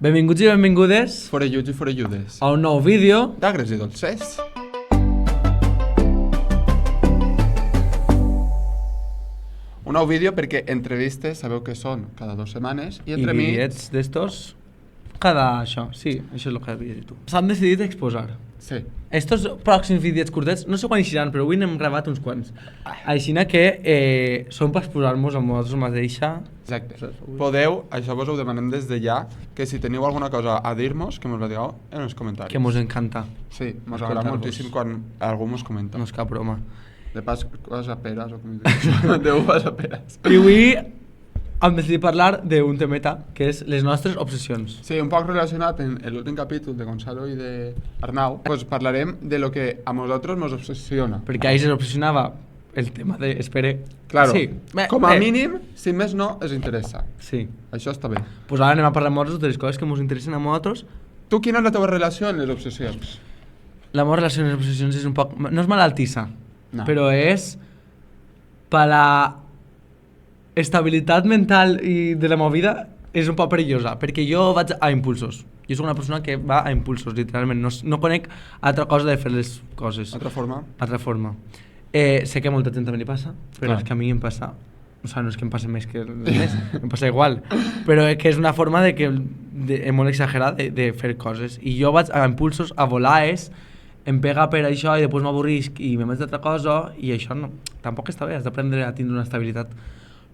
Benvinguts i benvingudes Forelluts i forelludes. a un nou vídeo. D'agres i dolces. Un nou vídeo perquè entrevistes sabeu que són cada 2 setmanes i I entre mig... vídeos d'estos cada això, sí, això és el que havies dit tu. S'han decidit exposar. Sí. Estos pròxims vídeos curtets, no sé quan eixiran, però avui n'hem gravat uns quants. Aixina que són per exposar-nos amb vosaltres mateixa. Exacte. Podeu, això vos ho demanem des de ja, que si teniu alguna cosa a dir-nos, que mos la digueu en els comentaris. Que mos encanta. Sí, mos agrada moltíssim quan algú mos comenta. No és cap broma. De pas vas a peres o com dius. De uvas a peres. I avui hem decidit parlar d'un temeta, que és les nostres obsessions. Sí, un poc relacionat en l'últim capítol de Gonzalo i de Arnau, pues parlarem de lo que a nosaltres nos obsessiona. Perquè a ells els obsessionava el tema de... Espere. Claro, Sí. com a mínim, si més no, es interessa. Sí. Això està bé. Pues ara anem a parlar amb vosaltres de les coses que ens interessen a nosaltres. Tu, quina és la teva relació amb les obsessions? La meva relació amb les obsessions és un poc... No és malaltissa, No. però és per la estabilitat mental i de la meva vida és un poc perillosa, perquè jo vaig a impulsos. Jo soc una persona que va a impulsos, literalment. No conec altra cosa de fer les coses. Altra forma? Altra forma. Sé que a molta gent també li passa, però Clar. és que a mi em passa... O sigui, no és que em passi més que els més, em passa igual. Però que és una forma de que molt exagerada de fer coses. I jo vaig a impulsos, a volaes, em pega per això i després m'avorrisc i me vaig d'altra cosa i això no, tampoc està bé, has d'aprendre a tindre una estabilitat.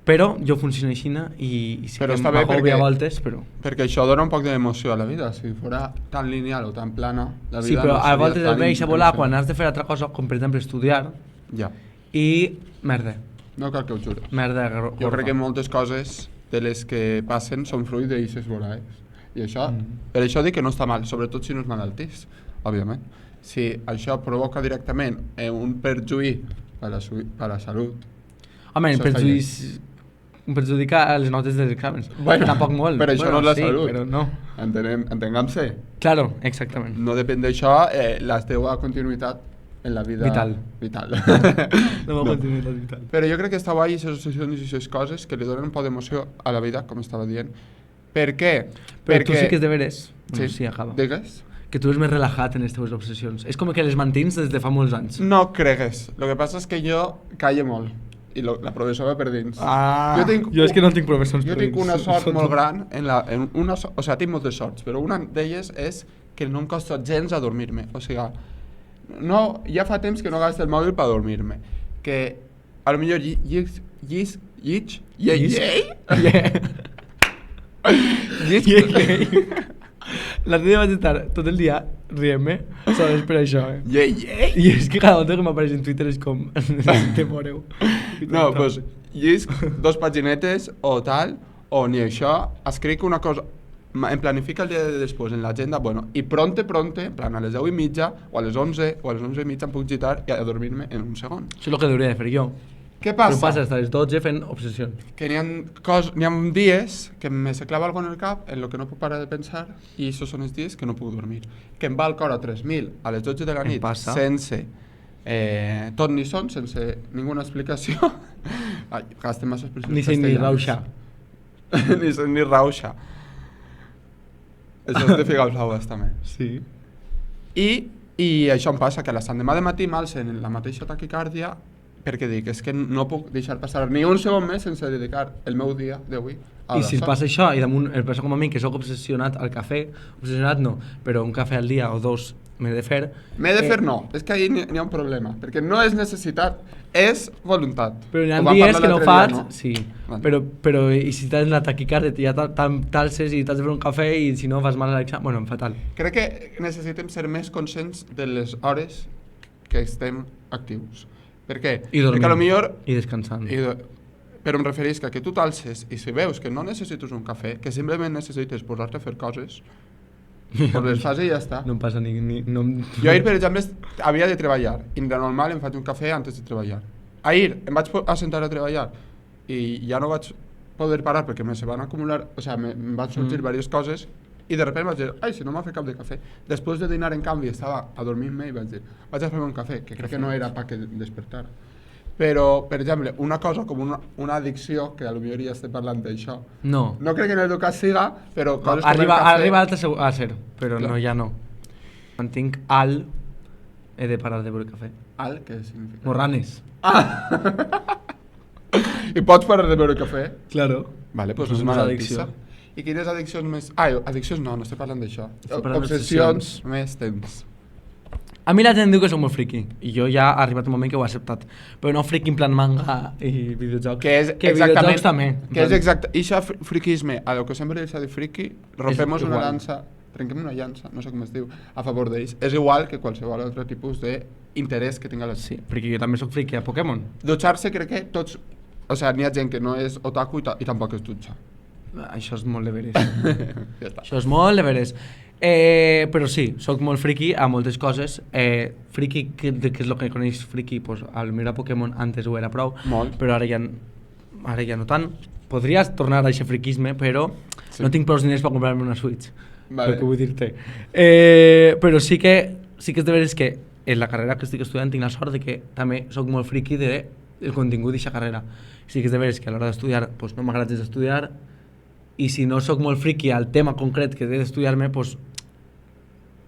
Però jo funciono així i sí Però que està bé m'agobia perquè- a voltes, però... Perquè això dona un poc d'emoció a la vida. Si fora tan lineal o tan plana, la vida Sí, però no a seria voltes tan et veig a volar intensa. quan has de fer altra cosa, com per exemple estudiar, Ja, i merda, no cal que ho jures. merda Jo crec que moltes coses de les que passen són fruit d'aixes volaes. I això, per això dic que no està mal, sobretot si no és malaltís, òbviament. Si això provoca directament un perjuí per la salut. Home, Això està perjudica les notes dels exàmens. Bueno, Tampoc molt. però això no és la salut. Però no. Entenguem-se. Claro, exactament. No depèn d'això la teva continuïtat en la vida... Vital. Vital. No va continuar vital. Però jo crec que està guai aquestes obsessions i aquestes coses que li donen un poc d'emoció a la vida, com estava dient. Per què? Però tu sí que és de veres. Sí, Sí, acaba. digues. Que tu eres més relaxat en les teves obsessions. És com que les mantens des de fa molts anys. No cregues. El que passa és que jo calle molt. I la professora per dins. Jo és que no tinc professors Jo per tinc dins. una sort molt gran o sigui, tinc moltes sorts, però una d'elles és que no em costa gens a dormir-me. O sigui, no, ja fa temps que no gasto el mòbil per dormir-me. Que a lo millor L'altre dia vaig estar tot el dia rient-me, sabes, per això, Llei. I és que cada volta que m'apareix en Twitter és com... Te moreu. No, doncs llisc 2 paginetes o tal, o ni això, escric una cosa, em planifica el dia de després en l'agenda, bueno, i pronte, en plan a les 10:30 o a les 11 o a les 11:30 em puc gitar i a dormir-me en un segon. Això és el que hauria de fer jo. Què Però passa? passa fins a les 12 fent obsessions. Que n'hi ha dies que me se clava algo en el cap en lo que no puc parar de pensar i això són els dies que no puc dormir. Que em va el cor a 3.000 a les 12 de la Em nit passa. sense tot ni son, sense ninguna explicació. Ai, gaste massa expressions Ni sé ni castellanes. rauxa. Ni sé ni rauxa. Això és de figar els aules també. Sí. I això em passa, que a l'endemà de matí m'alcen la mateixa taquicàrdia perquè dic, és que no puc deixar passar ni un segon més sense dedicar el meu dia d'avui a I si et passa això, i damunt el passa com a mi, que sóc obsessionat al cafè, obsessionat no, però un cafè al dia o 2 m'he de fer... M'he de fer no, és que ahí n'hi ha un problema, perquè no és necessitat, és voluntat. Però n'hi ha Ho vam dies parlar que no l'altre dia, fas, sí, Vale. però i si tens la taquicàrdia, ja t'alces i t'has de fer un cafè i si no fas mal a l'examen, bueno, fatal. Crec que necessitem ser més conscients de les hores que estem actius. Per què? I dormint, Perquè millor i descansant. però em refereix que tu t'alces i si veus que no necessites un cafè, que simplement necessites posar-te a fer coses, doncs les fas i ja està. No em passa no... Jo ahir, per exemple, havia de treballar i de normal em faig un cafè antes de treballar. Ahir em vaig assentar a treballar i ja no vaig poder parar perquè me se van acumular, o sigui, em van sorgir diverses coses i de repente vaig dir, ai, si no m'ha fet cap de cafè. Després de dinar, en canvi, estava a dormir-me i vaig dir, vaig a fer un cafè, que crec que no era per que despertar. Però, per exemple, una cosa com una addicció, que potser ja estem parlant d'això, No. no crec que en el teu cas siga, però coses Arriba, com el cafè... arriba a ser, però Clar. no, ja no. Quan tinc al, he de parar de beure cafè. Al, què significa? Morranes. I pots parar de beure cafè? Claro. Vale, doncs No és és una addicció. addicció. I quines addiccions més... Ah, addiccions no estic parlant d'això. Estic parlant Obsessions més tens. A mi la gent diu que soc molt friki, i jo ja ha arribat un moment que ho he acceptat. Però no friki en plan manga i videojocs. Que és que exactament... videojocs també. Que és exacte... Ixa friquisme, a lo que sempre els ha dit friki, rompemos una igual. lança, trenquem una llança, no sé com es diu, a favor d'ells. És igual que qualsevol altre tipus d'interès que tinga la Sí, perquè jo també sóc friki a Pokémon. Dutxar-se crec que tots... O sigui, n'hi ha gent que no és otaku i tampoc es dutxa. Això és molt de veres. Ja està. Això és molt de veres. Però sí, sóc molt friki a moltes coses. Friki, què és el que coneix friki? Pues, al mirar Pokémon antes ho era prou, Molt. però ara ja no tant. Podries tornar a aquest friquisme, però Sí. no tinc prou diners per comprar-me una Switch. Vale. Per vull dir-te. Però sí que és de veres que en la carrera que estic estudiant tinc la sort de que també sóc molt friki del contingut d'aquesta carrera. Sí que és de veres que a l'hora d'estudiar pues, no m'agrada gens estudiar, i si no sóc molt friki al tema concret que he d'estudiar-me, pues,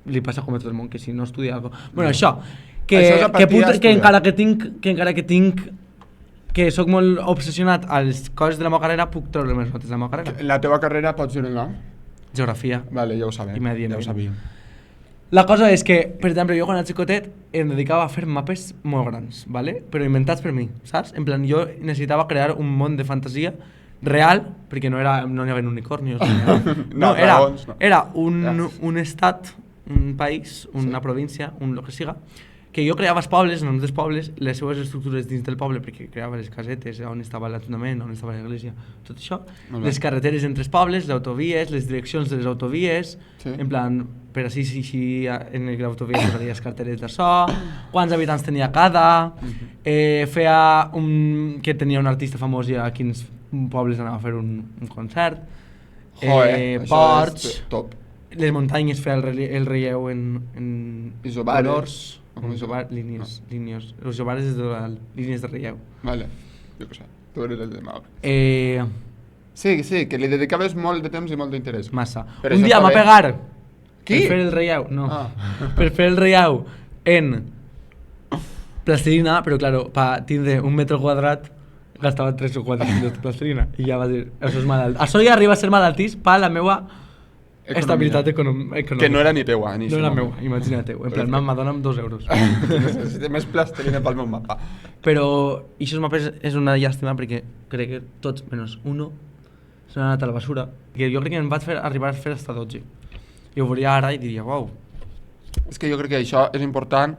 li passa com a tot el món, que si no estudia algo... Bueno, això, Això és a partir d'estudiar. encara que tinc que sóc molt obsessionat a les coses de la meva carrera, puc treure les notes de la meva carrera. En la teva carrera pots dir un nom? Geografia. Vale, ja ho sabem. I medi ja ho ambient. sabíem. La cosa és que, per exemple, jo quan era xicotet em dedicava a fer mapes molt grans, ¿vale? Però inventats per mi, saps? En plan, jo necessitava crear un món de fantasia real, perquè no hi havia unicornios. No, dragons, no. Era un estat, un país, una província, lo que siga, que jo creava els pobles, noms dels pobles, les seues estructures dins del poble, perquè creava les casetes, on estava l'Ajuntament, on estava l'església, tot això, Molt bé. les carreteres entre els pobles, les autovies, les direccions de les autovies, Sí. en plan, per així en l'autovia posaria les carteres d'això, quants habitants tenia cada, feia que tenia un artista famós i a quins pobles anava a fer un concert, Joder, això ports, és top. les muntanyes feia el relleu en Isobares. colors, O com línies, los isobares és de línies de relleu. Vale, jo què sé, tu eres el de mal. Eh, Sí, que li dedicaves molt de temps i molt d'interès. massa. Però Un això dia està m'ha bé. pegar Qui? per fer el relleu, no, Ah. per fer el relleu en plastilina, però claro, para tindre un metro quadrat gastava 3 o 4 quilos de plastilina i ja va dir, això és malalt. Això ja arriba a ser malaltís per la meva estabilitat econòmica. Que no era ni teua, ni No era meua, imagina't. En plan, mamà, dona'm 2 euros. Necessito més plastilina pel meu mapa. Però aquests mapes és una llàstima perquè crec que tots, menys uno, s'han anat a la basura. Que jo crec que em vaig arribar a fer hasta 12. I ho veuria ara i diria, uau. És que jo crec que això és important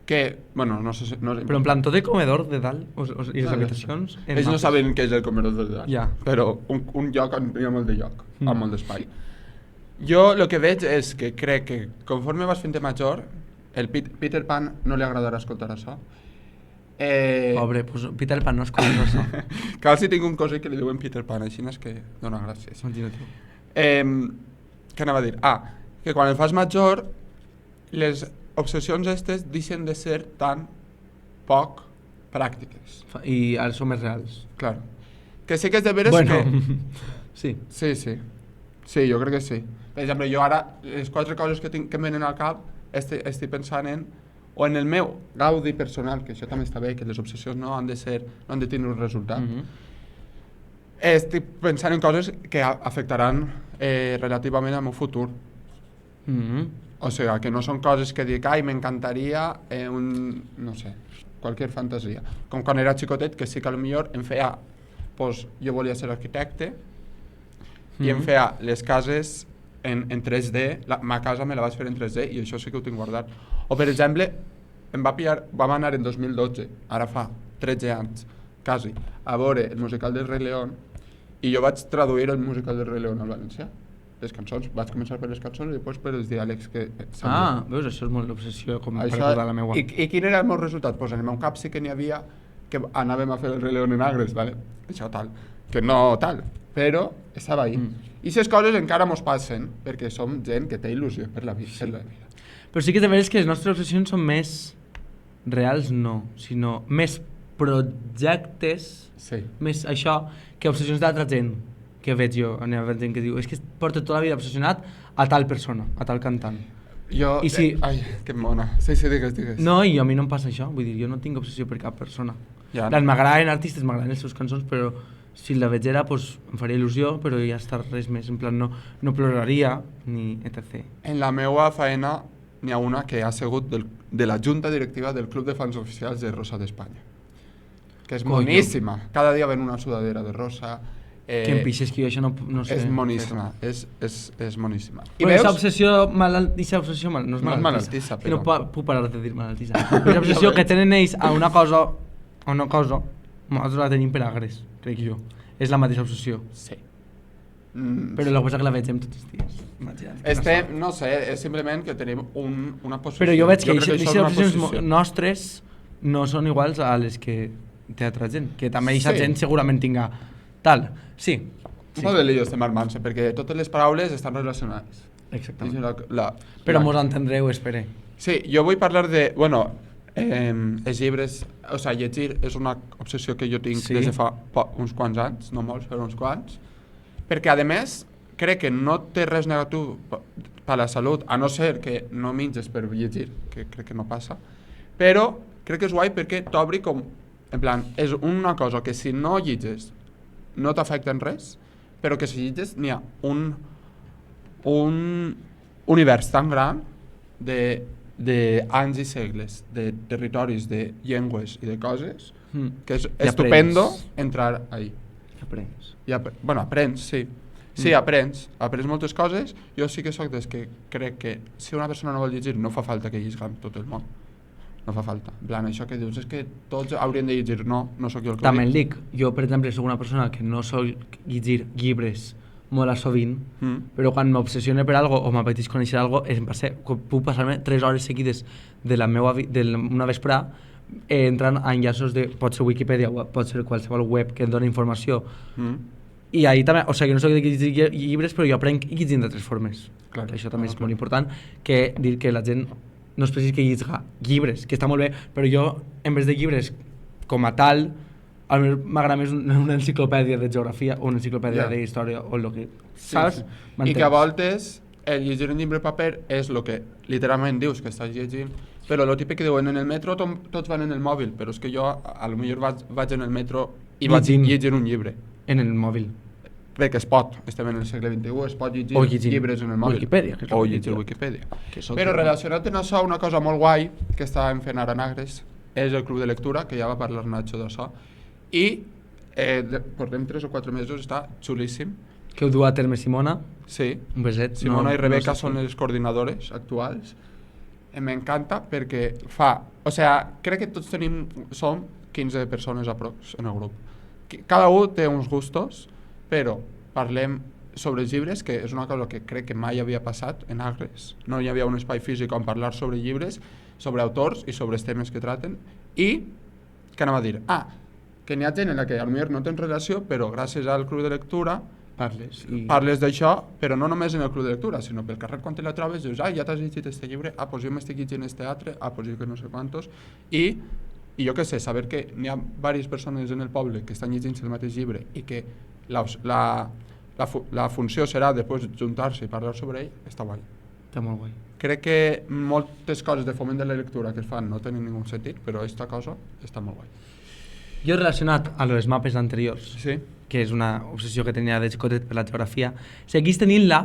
que, bueno, no sé si... No és Però en plan, tot el comedor de dalt i les No, habitacions... en ells no mapes. saben què és el comedor de dalt, Ja. però un lloc on hi ha molt de lloc, Mm. amb molt d'espai. Jo el que veig és que crec que conforme vas fent de major, el Peter Pan no li agradarà escoltar això. Pobre, pues Peter Pan no escolta això. Cal si tinc un cosí que li diuen Peter Pan, així és que dona gràcies. Imagina't. Què anava a dir? Que quan el fas major, les obsessions aquestes deixen de ser tan poc pràctiques. I ara són més reals. Clar. Que sí que és de veres Bueno, que... sí. Sí. Sí, jo crec que sí. Per exemple, jo ara, les 4 coses que em venen al cap, estic pensant o en el meu gaudi personal, que això també està bé, que les obsessions no han de tenir un resultat. Estic pensant en coses que afectaran relativament al meu futur. O sigui, que no són coses que dic, ai, m'encantaria no sé, qualser fantasia. Com quan era xicotet, que sí que potser em feia, pues, jo volia ser arquitecte, i em feia les cases en 3D, ma casa me la vaig fer en 3D i això sí que ho tinc guardat. O per exemple, vam anar en 2012, ara fa 13 anys, quasi, a veure el musical del Rei León i jo vaig traduir el musical del Rei León al valencià. Les cançons, vaig començar per les cançons i després per els diàlegs que Ah, veus, això és molt l'obsessió com per això, recordar la meua. I quin era el meu resultat? Pues en el meu cap sí que n'hi havia que anàvem a fer el Rei León en Agres, ¿vale? Això tal, que no tal, però estava ahí. I aquestes coses encara mos passen perquè som gent que té il·lusió per la vida. Però sí que és de veres que les nostres obsessions són més reals, no, sinó més projectes Sí. més això que obsessions d'altra gent que veig jo, on hi ha gent que diu és que porta tota la vida obsessionat a tal persona, a tal cantant. Jo... I si- Ai, que mona. Sí, digues. No, i a mi no em passa això, vull dir, jo no tinc obsessió per cap persona. Ja. M'agraden artistes, m'agraden les seves cançons, però si la veig era, pues, em faria il·lusió, però ja està res més, en plan, no ploraria, ni etc. En la meva feina n'hi ha una que ha sigut de la junta directiva del Club de Fans Oficials de Rosa d'Espanya, que és Coño. moníssima. Cada dia ven una sudadera de Rosa. Que em pixes que jo això no sé. És moníssima, és moníssima. I veus? Aquesta obsessió malaltissa, no és No és malaltissa. malaltissa, Que no però- puc parar de dir malaltissa. És obsessió que tenen ells a una cosa, nosaltres la tenim per agres, crec jo. És la mateixa obsessió. Sí. Però la cosa que la vegem tots els dies. Imagina't. Estem, no sé, és simplement que tenim una posició. Però jo veig que crec aquestes això és una obsessions posició. nostres no són iguals a les que té altra gent. Que també aquesta Sí. gent segurament tinga tal. Sí. Un poc de lío estem armant-se, perquè totes les paraules estan relacionades. Exactament. La- Però mos entendreu, espere. Sí, jo vull parlar de... Bueno, els llibres... O sigui, llegir és una obsessió que jo tinc Sí. des de fa uns quants anys, no molts, però uns quants, perquè, a més, crec que no té res negatiu per la salut, a no ser que no menges per llegir, que crec que no passa, però crec que és guai perquè t'obri com... En plan, és una cosa que si no llitges no t'afecta en res, però que si llitges n'hi ha un univers tan gran d'anys i segles, de territoris, de llengües i de coses, que és I estupendo aprens. entrar ahí. Aprens. Bueno, aprens, sí. Sí, aprens moltes coses. Jo sí que sóc des que crec que si una persona no vol llegir no fa falta que llisga amb tot el món. No fa falta. En plan, això que dius és que tots haurien de llegir. No sóc jo el que També el dic, jo per exemple soc una persona que no sol llegir llibres molt a sovint, però quan m'obsessione per algo o m'apeteix conèixer algo, puc passar-me 3 hores seguides de la meva una vesprà entrant a enllaços de, pot ser Wikipedia o pot ser qualsevol web que et dona informació. I ahí també, o sigui, no soc de llegir llibres, però jo aprenc llegint d'altres formes. Clar, Que això també és clar. molt important, que dir que la gent no es precisa que lliga llibres, que està molt bé, però jo, en vez de llibres com a tal, a mi m'agrada més una enciclopèdia de geografia o una enciclopèdia Ja. d'història o el que... Sí, Saps? sí. I M'entens? que a voltes el llegir un llibre de paper és el que literalment dius que estàs llegint, però el típic que diuen en el metro tots van en el mòbil, però és que jo a lo millor vaig en el metro i vaig Llegint. llegint un llibre. En el mòbil. Perquè es pot, estem en el segle XXI, es pot llegir O llegint llibres en el mòbil. Wikipedia, que és el O que llegir dic jo. Wikipedia. Que és el Però que- relacionat amb això, una cosa molt guai que estàvem fent ara en Agres és el club de lectura, que ja va parlar Nacho d'això, i portem 3 o 4 mesos, està xulíssim. Que ho du a terme Simona, Sí, un beset. Simona i Rebeca sé són si- les coordinadores actuals. M'encanta perquè fa... O sigui, crec que tots som 15 persones aprox en el grup. Cada un té uns gustos, però parlem sobre els llibres, que és una cosa que crec que mai havia passat en Agres. No hi havia un espai físic on parlar sobre llibres, sobre autors i sobre els temes que traten. I, què anem a dir? Que n'hi ha gent en la que potser no tens relació, però gràcies al club de lectura Parles. parles d'això, però no només en el club de lectura, sinó pel carrer quan te la trobes, dius, ja t'has llegit este llibre, pues jo m'estic llegint este altre, pues jo que no sé quantos, i jo què sé, saber que n'hi ha diverses persones en el poble que estan llegint el mateix llibre i que la funció serà després juntar-se i parlar sobre ell, està guai. Està molt guai. Crec que moltes coses de foment de la lectura que es fan no tenen ningú sentit, però aquesta cosa està molt guai. Jo relacionat a les mapes anteriors, Sí? que és una obsessió que tenia de xicotet per la geografia, seguís tenint-la.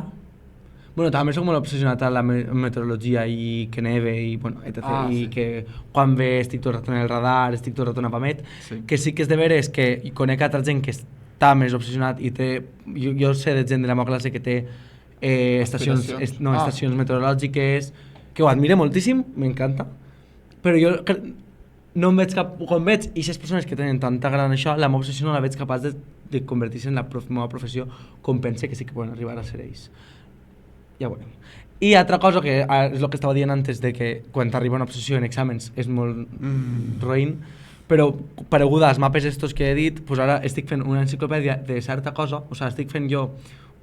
Bueno, també soc molt obsessionat a la meteorologia i que neve i, bueno, etc. I sí. que quan ve estic tot el rato en el radar, estic tot el rato en Apamet. Sí. Que sí que és de veres que conec altra gent que està més obsessionat i té... Jo sé de gent de la meva classe que té estacions meteorològiques, que ho admire moltíssim, m'encanta. Però jo no em veig cap... Quan veig aquestes persones que tenen tanta gran això, la meva obsessió no la veig capaç de convertir-se en la meva professió com pense que sí que poden arribar a ser ells. Ja ho veurem. I altra cosa, que és el que estava dient antes, de que quan t'arriba una obsessió en exàmens és molt roïn, però pareguda als mapes estos que he dit, pues ara estic fent una enciclopèdia de certa cosa, o sigui, estic fent jo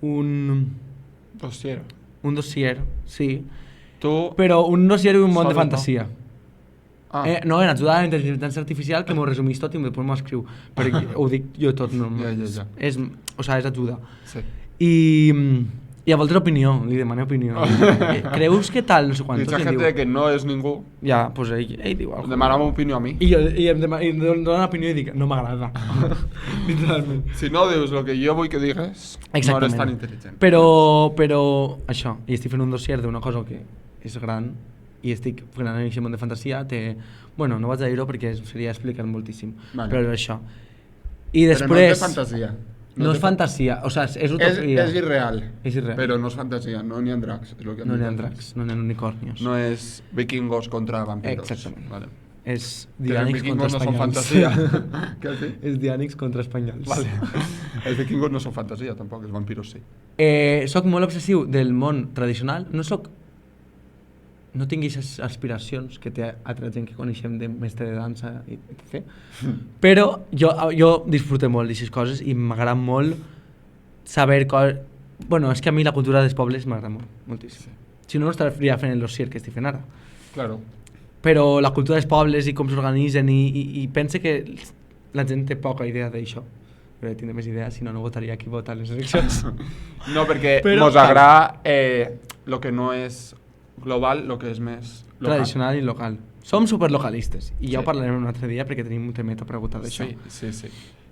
un Dossier. dossier, sí, Tu... però un dossier i un món de Sols no. fantasia. No, en ajuda a la intel·ligència artificial que m'ho resumís tot i després m'ho escriu. Perquè ho dic jo tot, no? Ja. És ajuda. Sí. I a voltes opinió, li demane opinió. Creus que tal, no sé quantos, Dicha gente que no és ningú, ja, doncs ell diu alguna cosa. demana'm opinió a mi. I em dona opinió i dic, no m'agrada. Literalment. Si no dius el que jo vull que digues, no eres tan intel·ligent. Però això, i estic fent un dossier d'una cosa que és gran i estic fent un món de fantasia, bueno, no vaig a dir-ho perquè seria explicar moltíssim, però això. I després... Però no és de fantasia. No és fantasia, o sigui, és utopia. És irreal. És irreal. Però no és fantasia, no n'hi ha dracs. És lo que No n'hi ha dracs, no n'hi ha unicornios. No és vikingos contra vampiros. Exactament. Vale. És Que els diànics contra vikingos no són espanyols. fantasia. Què has dit? És diànics contra espanyols. Vale. Els vikingos no són fantasia, tampoc, els vampiros sí. Soc molt obsessiu del món tradicional, no tinc aquestes aspiracions que té altra gent que coneixem de mestre de dansa etc. Però jo disfruto molt d'aquestes coses i m'agrada molt saber bueno, és que a mi la cultura dels pobles m'agrada molt, moltíssim. Si no estaria fent el dossier que estic fent ara. Claro. Però la cultura dels pobles i com s'organitzen i pense que la gent té poca idea d'això. Però tindré més idees, si no, no votaria qui vota a les eleccions. No, perquè mos agrada el que no és global, el que és més local. Tradicional i local. Som superlocalistes i ja ho parlarem un altre dia perquè tenim un temet a preguntar d'això. Sí.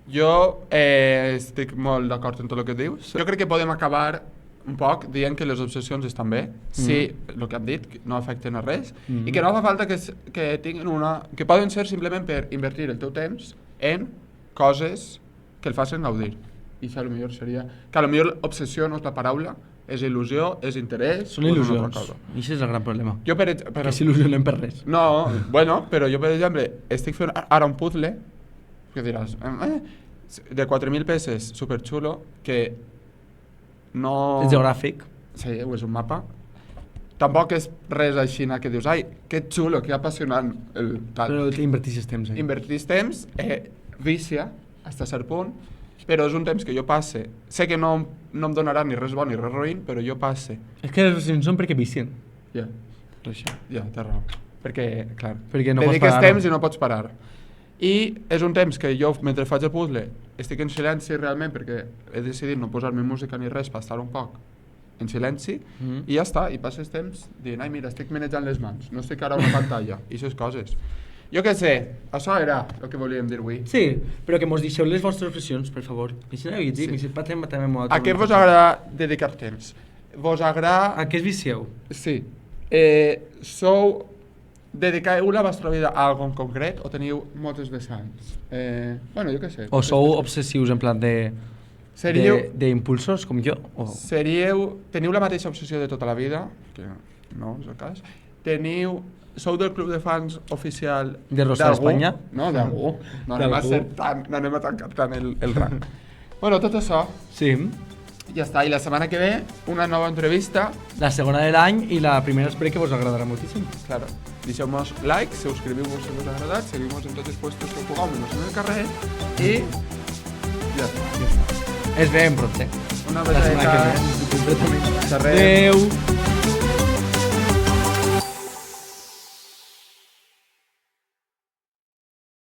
Jo estic molt d'acord en tot el que dius. Jo crec que podem acabar un poc dient que les obsessions estan bé, si el que hem dit no afecten a res, i que no fa falta que tinguin que poden ser simplement per invertir el teu temps en coses que el facin gaudir. I això potser seria... Que potser obsessió no és la paraula, és il·lusió, és interès... Són il·lusions, i això és el gran problema. Jo que s'il·lusionem per res. No, bueno, però jo per exemple estic fent ara un puzzle que diràs, de 4.000 peces, superxulo, que no... És geogràfic. Sí, és un mapa. Tampoc és res així que dius, ai, que xulo, que apassionant el tal. Però invertixes temps, Invertís temps, vicia, fins a cert punt, però és un temps que jo passe. Sé que no em donarà ni res bo ni res roïn, però jo passe. És que les obsessions són perquè vicien. Ja, té raó. Perquè, clar, perquè no pots dediques temps i no pots parar. I és un temps que jo, mentre faig el puzzle, estic en silenci realment perquè he decidit no posar-me música ni res per estar un poc en silenci i ja està, i passes temps dient, ai mira, estic manejant les mans, no estic ara a una pantalla, i aquestes coses. Jo què sé, això era el que volíem dir avui. Sí, però que mos deixeu les vostres obsessions, per favor. I si no hi dic, si patrem també molt. A què vos agrada dedicar temps? Vos agrada... A què es vicieu? Sí. Dediqueu la vostra vida a algo en concret o teniu moltes vessants? Bueno, jo què sé. O sou obsessius en plan d'impulsos, com jo? Teniu la mateixa obsessió de tota la vida, que no és el cas. Sou del club de fans oficial de Rosa d'Espanya? No, d'algú. No anem a tancar tant el rang. Bueno, tot això. Sí. Ja està, i la setmana que ve una nova entrevista. La segona de l'any i la primera espero que vos agradarà moltíssim. Claro. Deixeu-nos like, subscriviu-vos si us ha agradat, seguiu-nos en tots els puestos que pugueu, menys en el carrer, i ja està. Es veiem pronto. Una besada. Adéu.